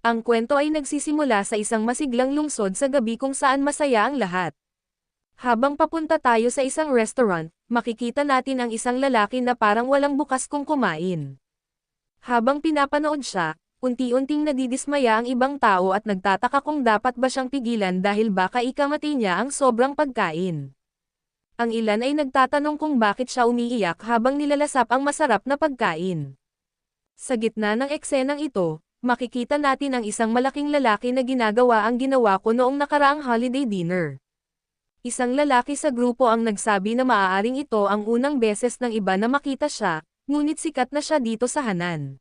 Ang kwento ay nagsisimula sa isang masiglang lungsod sa gabi kung saan masaya ang lahat. Habang papunta tayo sa isang restaurant, makikita natin ang isang lalaki na parang walang bukas kung kumain. Habang pinapanood siya, unti-unting nadidismaya ang ibang tao at nagtataka kung dapat ba siyang pigilan dahil baka ikamati niya ang sobrang pagkain. Ang ilan ay nagtatanong kung bakit siya umiiyak habang nilalasap ang masarap na pagkain. Sa gitna ng eksenang ito, makikita natin ang isang malaking lalaki na ginagawa ang ginawa ko noong nakaraang holiday dinner. Isang lalaki sa grupo ang nagsabi na maaaring ito ang unang beses ng iba na makita siya, ngunit sikat na siya dito sa Hanan.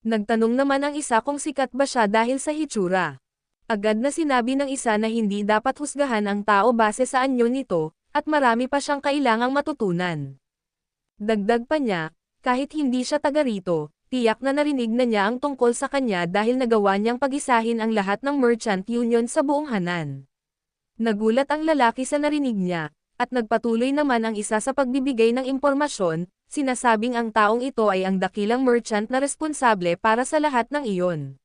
Nagtanong naman ang isa kung sikat ba siya dahil sa hitsura. Agad na sinabi ng isa na hindi dapat husgahan ang tao base sa anyo nito, at marami pa siyang kailangang matutunan. Dagdag pa niya, kahit hindi siya taga rito, tiyak na narinig na niya ang tungkol sa kanya dahil nagawa niyang pag-isahin ang lahat ng merchant union sa buong Hanan. Nagulat ang lalaki sa narinig niya, at nagpatuloy naman ang isa sa pagbibigay ng impormasyon, sinasabing ang taong ito ay ang dakilang merchant na responsable para sa lahat ng iyon.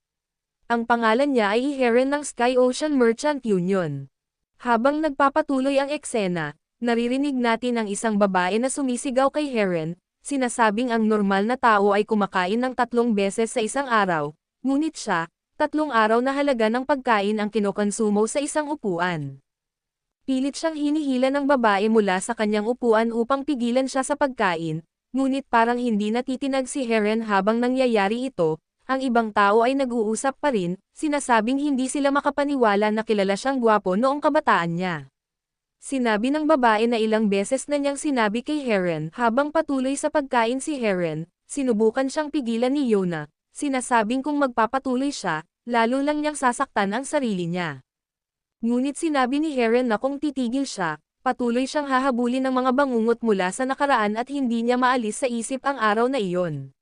Ang pangalan niya ay Heron ng Sky Ocean Merchant Union. Habang nagpapatuloy ang eksena, naririnig natin ang isang babae na sumisigaw kay Heron, sinasabing ang normal na tao ay kumakain ng 3 beses sa isang araw, ngunit siya, 3 araw na halaga ng pagkain ang kinokonsumo sa isang upuan. Pilit siyang hinihila ng babae mula sa kanyang upuan upang pigilan siya sa pagkain, ngunit parang hindi natitinag si Heron habang nangyayari ito, ang ibang tao ay nag-uusap pa rin, sinasabing hindi sila makapaniwala na kilala siyang gwapo noong kabataan niya. Sinabi ng babae na ilang beses na niyang sinabi kay Heron habang patuloy sa pagkain si Heron, sinubukan siyang pigilan ni Yona, sinasabing kung magpapatuloy siya, lalo lang niyang sasaktan ang sarili niya. Ngunit sinabi ni Heron na kung titigil siya, patuloy siyang hahabulin ng mga bangungot mula sa nakaraan at hindi niya maalis sa isip ang araw na iyon.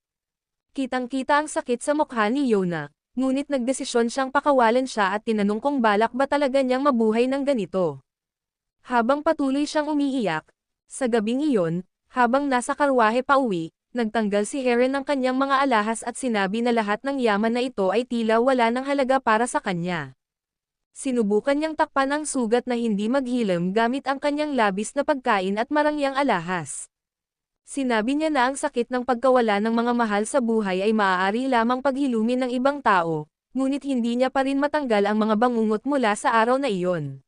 Kitang-kita ang sakit sa mukha ni Yona, ngunit nagdesisyon siyang pakawalan siya at tinanong kung balak ba talaga niyang mabuhay ng ganito. Habang patuloy siyang umiiyak, sa gabing iyon, habang nasa karwahe pauwi, nagtanggal si Heron ng kanyang mga alahas at sinabi na lahat ng yaman na ito ay tila wala ng halaga para sa kanya. Sinubukan niyang takpan ang sugat na hindi maghilom gamit ang kanyang labis na pagkain at marangyang alahas. Sinabi niya na ang sakit ng pagkawala ng mga mahal sa buhay ay maaari lamang paghilumin ng ibang tao, ngunit hindi niya pa rin matanggal ang mga bangungot mula sa araw na iyon.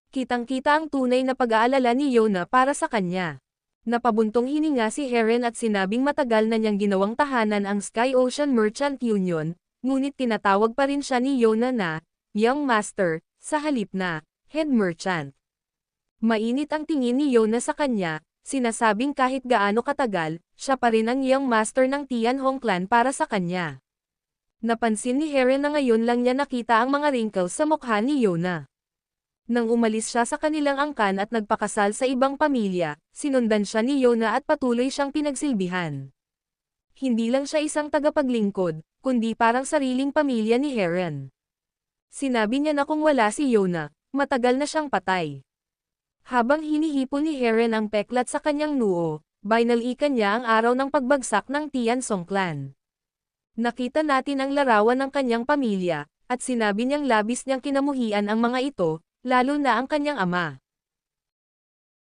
Kitang-kita ang tunay na pag-aalala ni Yona para sa kanya. Napabuntong hininga si Heron at sinabing matagal na niyang ginawang tahanan ang Sky Ocean Merchant Union, ngunit tinatawag pa rin siya ni Yona na Young Master, sa halip na Head Merchant. Mainit ang tingin ni Yona sa kanya, sinasabing kahit gaano katagal, siya pa rin ang Young Master ng Tianhong Clan para sa kanya. Napansin ni Heron na ngayon lang niya nakita ang mga wrinkles sa mukha ni Yona. Nang umalis siya sa kanilang angkan at nagpakasal sa ibang pamilya, sinundan siya ni Yona at patuloy siyang pinagsilbihan. Hindi lang siya isang tagapaglingkod, kundi parang sariling pamilya ni Heron. Sinabi niya na kung wala si Yona, matagal na siyang patay. Habang hinihipon ni Heron ang peklat sa kanyang noo, binalikan niya ang araw ng pagbagsak ng Tiansong Clan. Nakita natin ang larawan ng kanyang pamilya, at sinabi niyang labis niyang kinamuhian ang mga ito, lalo na ang kanyang ama.